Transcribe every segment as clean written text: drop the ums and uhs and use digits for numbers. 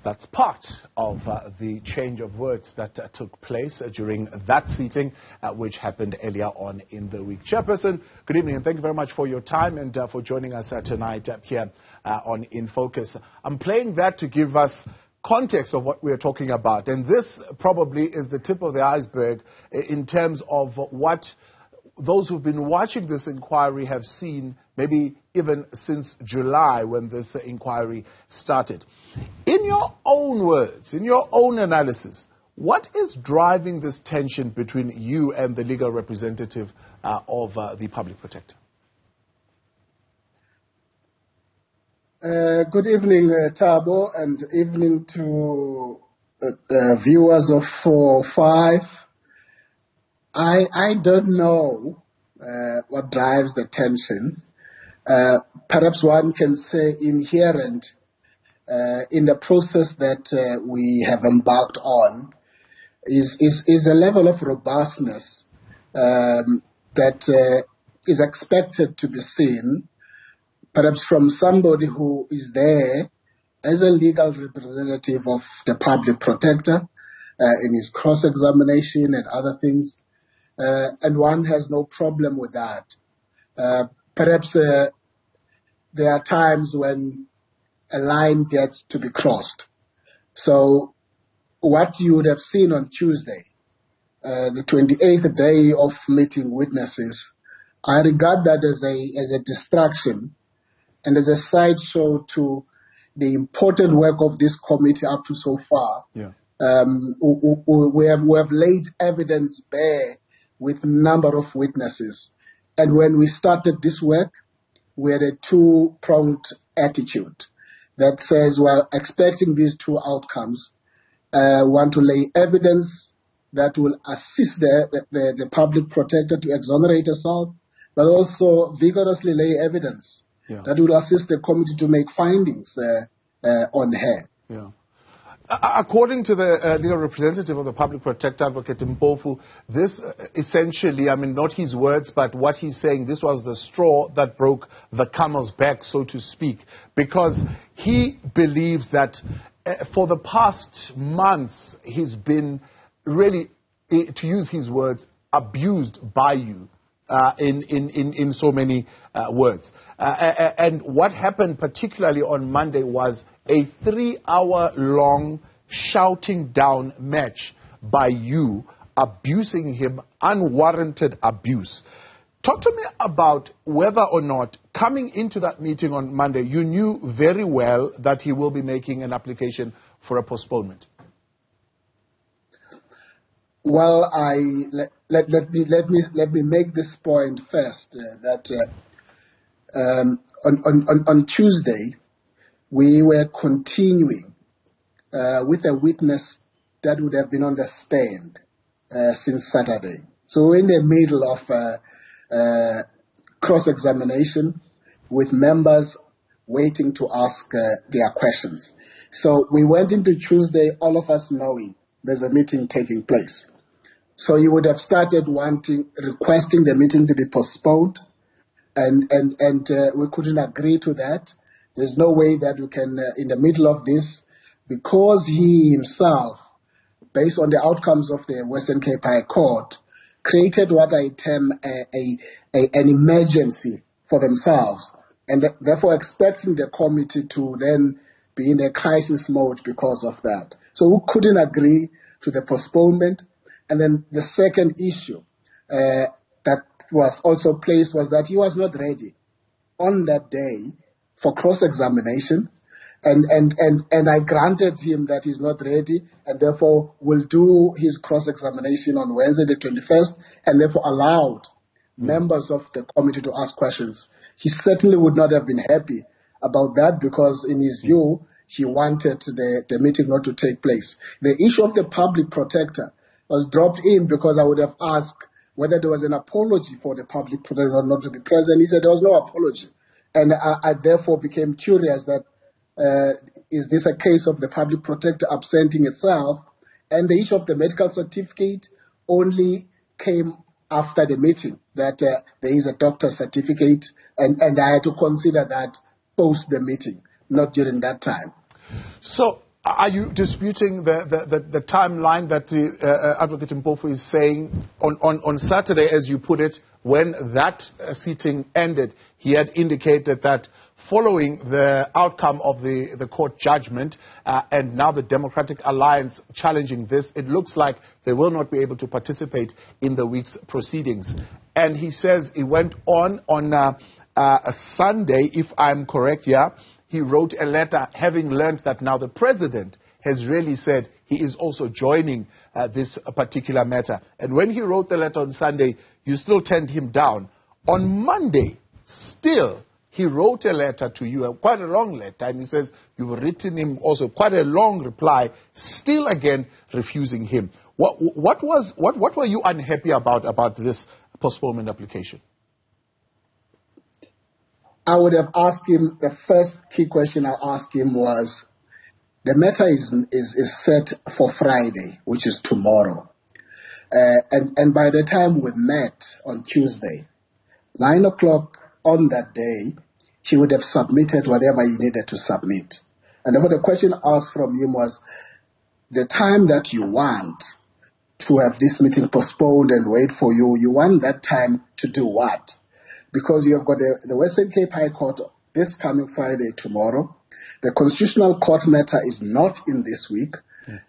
That's part of the change of words that took place during that seating, which happened earlier on in the week. Chairperson, good evening, and thank you very much for your time and for joining us tonight here on In Focus. I'm playing that to give us context of what we're talking about, and this probably is the tip of the iceberg in terms of what those who've been watching this inquiry have seen, maybe even since July when this inquiry started. In your own words, in your own analysis, what is driving this tension between you and the legal representative of the Public Protector? Good evening, Thabo, and evening to viewers of 4-5. I don't know what drives the tension. Perhaps one can say inherent in the process that we have embarked on is a level of robustness that is expected to be seen, perhaps from somebody who is there as a legal representative of the Public Protector in his cross-examination and other things. And one has no problem with that. Perhaps there are times when a line gets to be crossed. So what you would have seen on Tuesday, the 28th day of meeting witnesses, I regard that as a distraction and as a sideshow to the important work of this committee up to so far. Yeah. We have laid evidence bare with a number of witnesses. And when we started this work, we had a two-pronged attitude that says we're expecting these two outcomes. Want to lay evidence that will assist the Public Protector to exonerate herself, but also vigorously lay evidence that will assist the committee to make findings on her. Yeah. According to the legal representative of the Public Protector, Advocate Mpofu, this essentially, I mean, not his words, but what he's saying, this was the straw that broke the camel's back, so to speak, because he believes that for the past months, he's been really, to use his words, abused by you in so many words. And what happened particularly on Monday was a 3-hour-long shouting down match by you, abusing him, unwarranted abuse. Talk to me about whether or not, coming into that meeting on Monday, you knew very well that he will be making an application for a postponement. Well, let me make this point first. That on Tuesday, we were continuing with a witness that would have been on the stand since Saturday. So we're in the middle of cross-examination with members waiting to ask their questions. So we went into Tuesday, all of us knowing there's a meeting taking place. So you would have started requesting the meeting to be postponed, and we couldn't agree to that. There's no way that we can, in the middle of this, because he himself, based on the outcomes of the Western Cape High Court, created what I term an emergency for themselves, and therefore expecting the committee to then be in a crisis mode because of that. So we couldn't agree to the postponement. And then the second issue that was also placed was that he was not ready on that day for cross-examination, and I granted him that he's not ready, and therefore will do his cross-examination on Wednesday the 21st, and therefore allowed members of the committee to ask questions. He certainly would not have been happy about that because, in his view, he wanted the meeting not to take place. The issue of the Public Protector was dropped in because I would have asked whether there was an apology for the Public Protector not to be present. He said there was no apology. And I therefore became curious that is this a case of the Public Protector absenting itself? And the issue of the medical certificate only came after the meeting, that there is a doctor's certificate, and I had to consider that post the meeting, not during that time. So Are you disputing the timeline that Advocate Mpofu is saying on Saturday, as you put it, when that sitting ended, he had indicated that following the outcome of the court judgment and now the Democratic Alliance challenging this, it looks like they will not be able to participate in the week's proceedings. And he says it went on a Sunday, if I'm correct, yeah. He wrote a letter having learned that now the president has really said he is also joining this particular matter. And when he wrote the letter on Sunday, you still turned him down. On Monday, still, he wrote a letter to you, quite a long letter, and he says you've written him also quite a long reply, still again refusing him. What were you unhappy about this postponement application? I would have asked him, the first key question I asked him was, the matter is set for Friday, which is tomorrow. And by the time we met on Tuesday, 9 o'clock on that day, he would have submitted whatever he needed to submit. And therefore the question asked from him was, the time that you want to have this meeting postponed and wait for you, you want that time to do what? Because you have got the Western Cape High Court this coming Friday, tomorrow. The Constitutional Court matter is not in this week.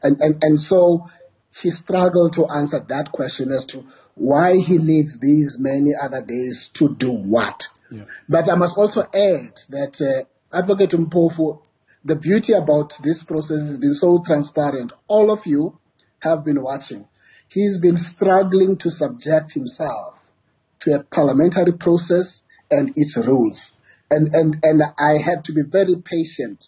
And so he struggled to answer that question as to why he needs these many other days to do what. Yeah. But I must also add that Advocate Mpofu, the beauty about this process has been so transparent. All of you have been watching. He's been struggling to subject himself to a parliamentary process and its rules. And I had to be very patient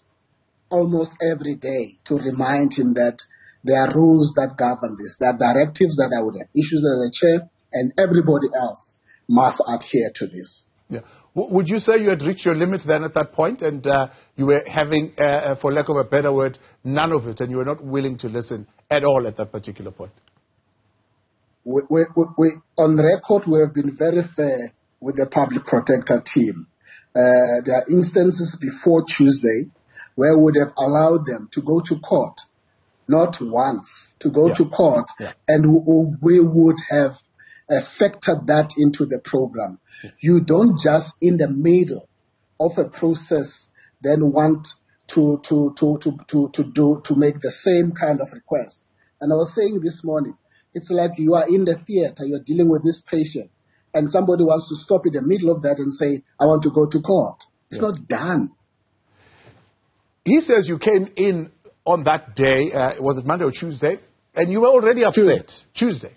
almost every day to remind him that there are rules that govern this. There are directives that I would have issued as a chair, and everybody else must adhere to this. Yeah. Would you say you had reached your limit then at that point, and you were having, for lack of a better word, none of it, and you were not willing to listen at all at that particular point? We, on record, we have been very fair with the Public Protector team. There are instances before Tuesday where we would have allowed them to go to court, not once, to go to court, and we would have factored that into the program. You don't just in the middle of a process then want to make the same kind of request. And I was saying this morning, it's like you are in the theater, you're dealing with this patient, and somebody wants to stop in the middle of that and say, I want to go to court. It's not done. He says you came in on that day, was it Monday or Tuesday, and you were already upset. Tuesday.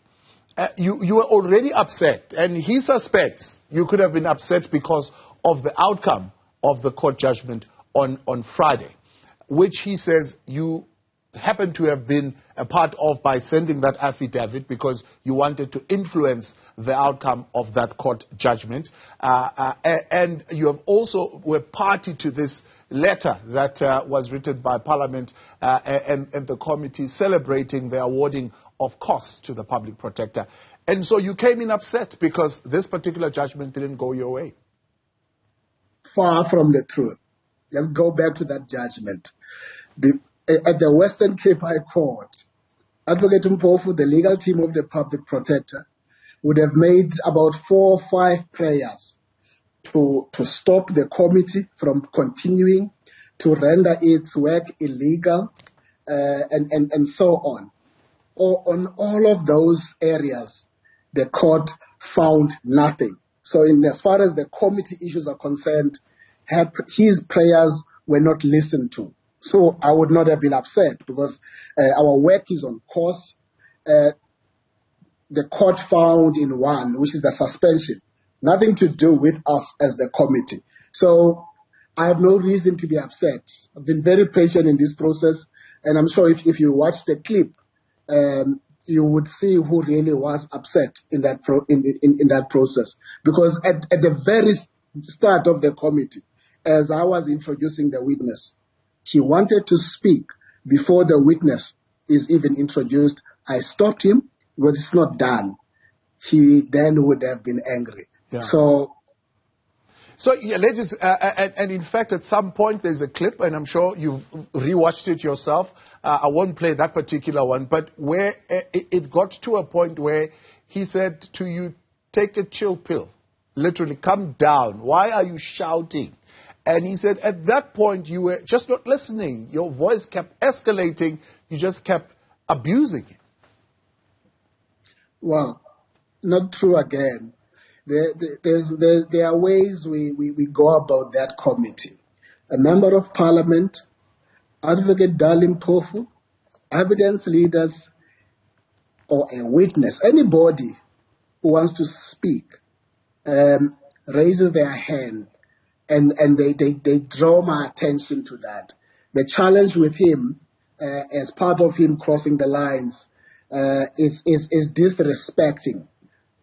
You were already upset, and he suspects you could have been upset because of the outcome of the court judgment on Friday, which he says you happened to have been a part of by sending that affidavit because you wanted to influence the outcome of that court judgment. And you have also were party to this letter that was written by Parliament and the committee celebrating the awarding of costs to the Public Protector. And so you came in upset because this particular judgment didn't go your way. Far from the truth. Let's go back to that judgment. At the Western Cape High Court, Advocate Mpofu, the legal team of the Public Protector, would have made about 4 or 5 prayers to stop the committee from continuing to render its work illegal and so on. On all of those areas, the court found nothing. So as far as the committee issues are concerned, his prayers were not listened to. So I would not have been upset because our work is on course. The court found in one, which is the suspension, nothing to do with us as the committee. So I have no reason to be upset. I've been very patient in this process, and I'm sure if you watch the clip, you would see who really was upset in that in that process. Because at the very start of the committee, as I was introducing the witness, he wanted to speak before the witness is even introduced. I stopped him because it's not done. He then would have been angry. Yeah. So So, he alleges, and in fact, at some point, there's a clip, and I'm sure you've rewatched it yourself. I won't play that particular one, but where it got to a point where he said to you, take a chill pill. Literally, come down. Why are you shouting? And he said, at that point, you were just not listening. Your voice kept escalating. You just kept abusing him. Well, not true again. There are ways we go about that committee. A member of parliament, Advocate Dali Mpofu, evidence leaders, or a witness, anybody who wants to speak, raises their hand and they draw my attention to that. The challenge with him, as part of him crossing the lines, is disrespecting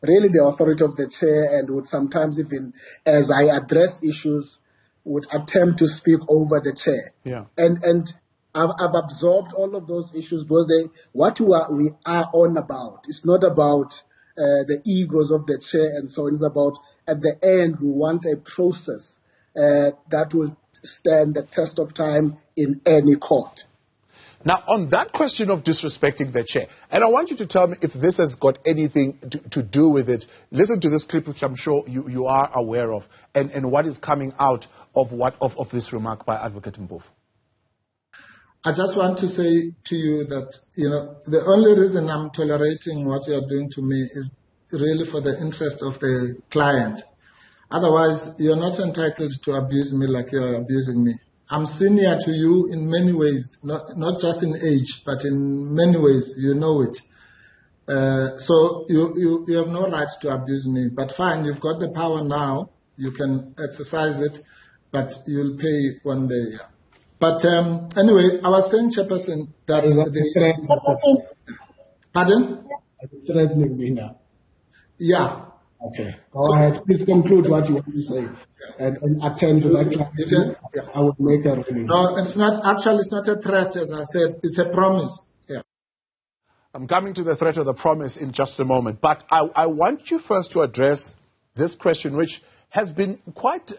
really the authority of the chair, and would sometimes even, as I address issues, would attempt to speak over the chair. Yeah. And I've absorbed all of those issues because what we are on about, it's not about the egos of the chair and so on. It's about, at the end, we want a process that will stand the test of time in any court. Now, on that question of disrespecting the chair, and I want you to tell me if this has got anything to do with it. Listen to this clip, which I'm sure you are aware of, and what is coming out of this remark by Advocate Mpofu. I just want to say to you that, the only reason I'm tolerating what you're doing to me is really for the interest of the client. Otherwise, you're not entitled to abuse me like you're abusing me. I'm senior to you in many ways, not just in age, but in many ways, you know it. So you have no right to abuse me. But fine, you've got the power now. You can exercise it, but you'll pay one day. But anyway, I was saying, Chairperson, that Pardon? Are you threatening me now? Yeah. Okay. Go ahead. Please conclude what you want to say and attend to that. I will make a ruling. No, it's not a threat, as I said. It's a promise. Yeah. I'm coming to the threat or the promise in just a moment. But I want you first to address this question, which has been quite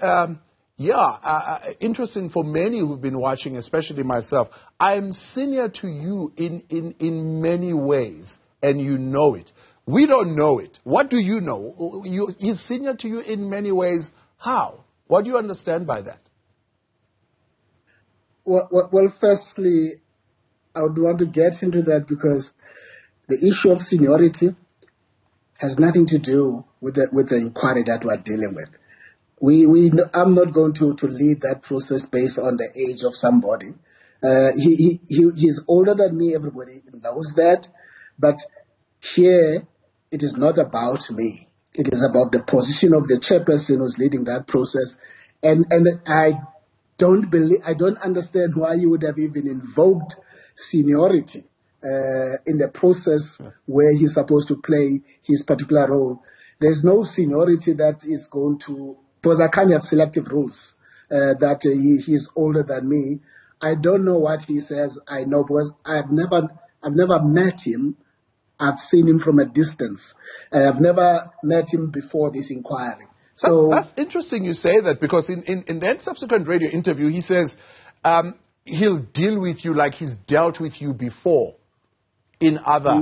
interesting for many who've been watching, especially myself. I am senior to you in many ways, and you know it. We don't know it. What do you know? He's senior to you in many ways. How? What do you understand by that? Well, firstly, I would want to get into that because the issue of seniority has nothing to do with the inquiry that we're dealing with. I'm not going to lead that process based on the age of somebody. He's older than me. Everybody knows that. But here, it is not about me. It is about the position of the chairperson who's leading that process. And I don't understand why you would have even invoked seniority in the process where he's supposed to play his particular role. There's no seniority that is going to, because I can't have selective rules that he's older than me. I don't know what he says. I know because I've never met him. I've seen him from a distance. I've never met him before this inquiry. So that's interesting you say that, because in that subsequent radio interview, he says he'll deal with you like he's dealt with you before in other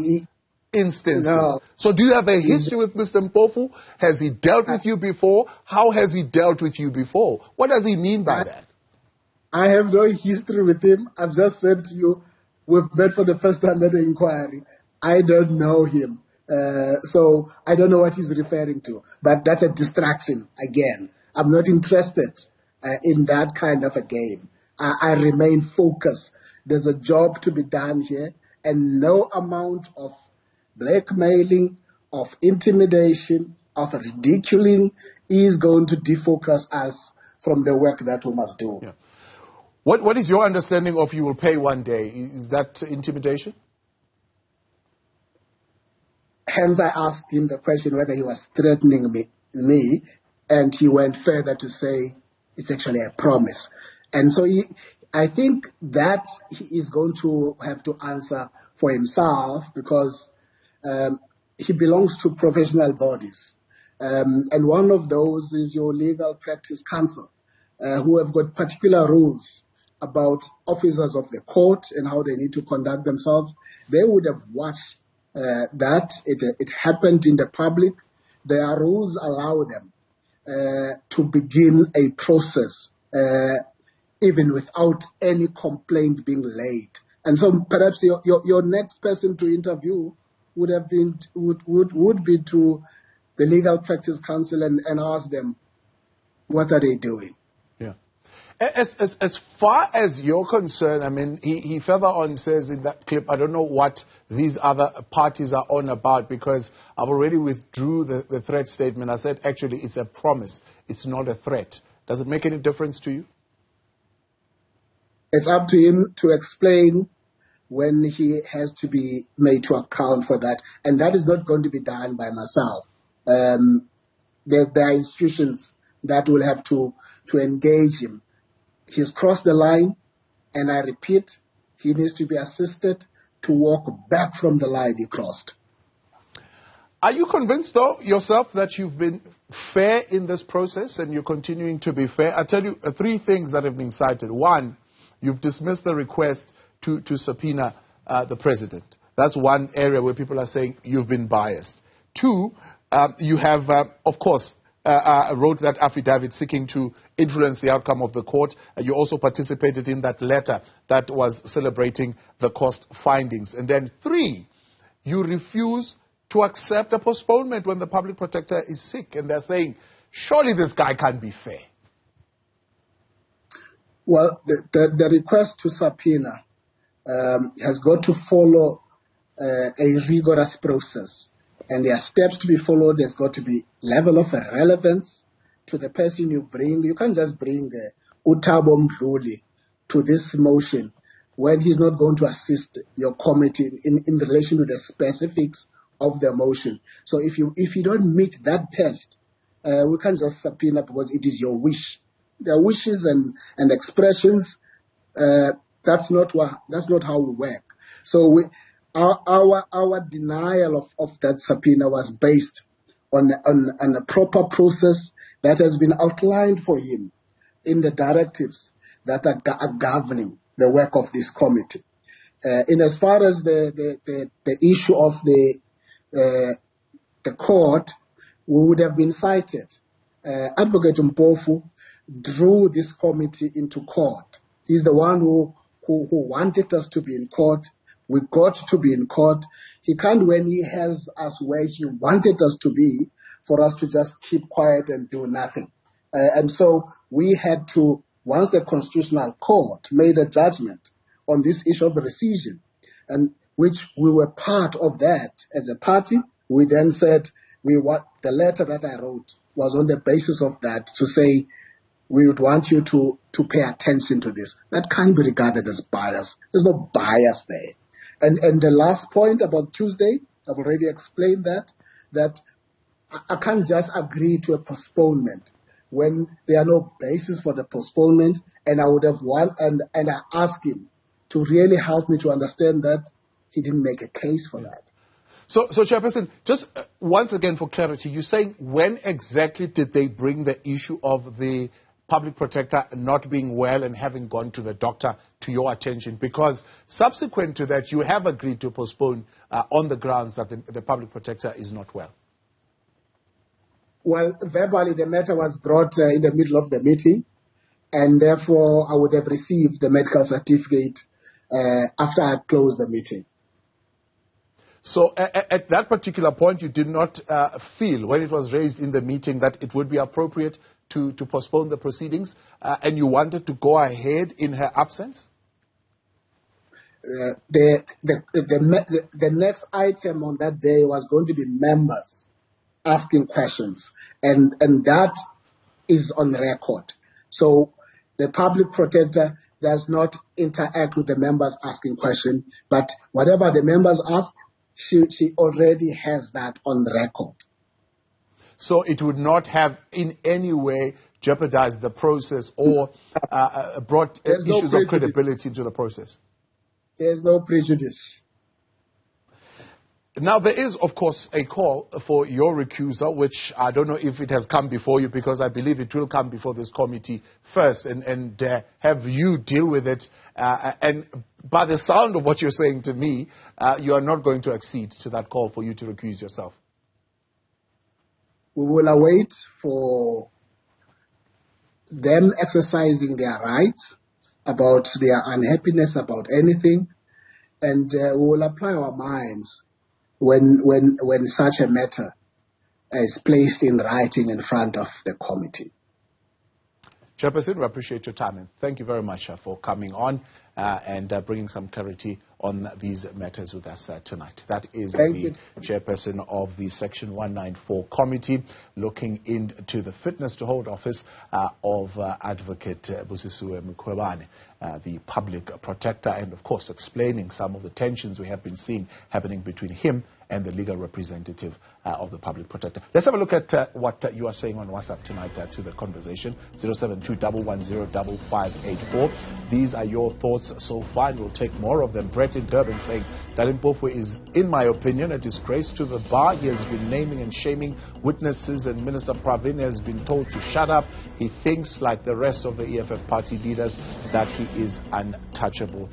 instances. No. So do you have a history with Mr. Mpofu? Has he dealt with you before? How has he dealt with you before? What does he mean by that? I have no history with him. I've just said to you, we've met for the first time at the inquiry. I don't know him. So I don't know what he's referring to. But that's a distraction. Again, I'm not interested in that kind of a game. I remain focused. There's a job to be done here, and no amount of blackmailing, of intimidation, of ridiculing is going to defocus us from the work that we must do. Yeah. What is your understanding of you will pay one day? Is that intimidation? Hence, I asked him the question whether he was threatening me, and he went further to say it's actually a promise. And so I think that he is going to have to answer for himself, because he belongs to professional bodies. And one of those is your Legal Practice Council, who have got particular rules about officers of the court and how they need to conduct themselves. They would have watched that. It happened in the public. Their rules allow them to begin a process even without any complaint being laid. And so perhaps your next person to interview would be to the Legal Practice Council and ask them, what are they doing? Yeah. As far as you're concerned, I mean, he further on says in that clip, I don't know what these other parties are on about, because I've already withdrew the threat statement. I said, actually, it's a promise. It's not a threat. Does it make any difference to you? It's up to him to explain when he has to be made to account for that. And that is not going to be done by myself. There are institutions that will have to engage him. He's crossed the line, and I repeat, he needs to be assisted to walk back from the line he crossed. Are you convinced, though, yourself, that you've been fair in this process and you're continuing to be fair? I'll tell you three things that have been cited. One, you've dismissed the request to subpoena the president. That's one area where people are saying you've been biased. Two, you have, of course, wrote that affidavit seeking to influence the outcome of the court. You also participated in that letter that was celebrating the cost findings. And then three, you refuse to accept a postponement when the public protector is sick. And they're saying, surely this guy can't be fair. Well, the request to subpoena has got to follow a rigorous process. And there are steps to be followed. There's got to be level of relevance to the person you bring. You can't just bring Utabo Mdluli to this motion when he's not going to assist your committee in relation to the specifics of the motion. So if you don't meet that test, we can't just subpoena because it is your wish. The wishes and expressions, that's not how we work. So our denial of that subpoena was based on a proper process that has been outlined for him in the directives that are governing the work of this committee. In as far as the issue of the court, we would have been cited. Advocate Mpofu drew this committee into court. He's the one who wanted us to be in court. We got to be in court. He can't, when he has us where he wanted us to be, for us to just keep quiet and do nothing. And so we had to, once the Constitutional Court made a judgment on this issue of rescission, and which we were part of that as a party, we then said the letter that I wrote was on the basis of that, to say we would want you to pay attention to this. That can't be regarded as bias. There's no bias there. And the last point about Tuesday, I've already explained that I can't just agree to a postponement when there are no basis for the postponement, and I would have and I asked him to really help me to understand that he didn't make a case for that. So Chairperson, just once again for clarity, you're saying when exactly did they bring the issue of the public protector not being well and having gone to the doctor to your attention? Because subsequent to that, you have agreed to postpone on the grounds that the public protector is not well. Well, verbally, the matter was brought in the middle of the meeting, and therefore I would have received the medical certificate after I had closed the meeting. So at that particular point, you did not feel, when it was raised in the meeting, that it would be appropriate to postpone the proceedings, and you wanted to go ahead in her absence? The next item on that day was going to be members asking questions, and that is on record. So the public protector does not interact with the members asking questions, but whatever the members ask, she already has that on record. So it would not have in any way jeopardized the process or brought issues of credibility into the process? There's no prejudice. Now, there is, of course, a call for your recusal, which I don't know if it has come before you, because I believe it will come before this committee first and have you deal with it. And by the sound of what you're saying to me, you are not going to accede to that call for you to recuse yourself. We will await for them exercising their rights about their unhappiness about anything, and we will apply our minds when such a matter is placed in writing in front of the committee. Chairperson, we appreciate your time, and thank you very much for coming on and bringing some clarity on these matters with us tonight. That is the chairperson of the Section 194 committee, looking into the fitness to hold office of Advocate Busisiwe Mkhwebane, the public protector, and of course explaining some of the tensions we have been seeing happening between him and the legal representative of the public protector. Let's have a look at what you are saying on WhatsApp tonight to the conversation. 072-110-5584. These are your thoughts so far, and we'll take more of them. Brett in Durban saying, Dali Mpofu is, in my opinion, a disgrace to the bar. He has been naming and shaming witnesses, and Minister Pravin has been told to shut up. He thinks, like the rest of the EFF party leaders, that he is untouchable.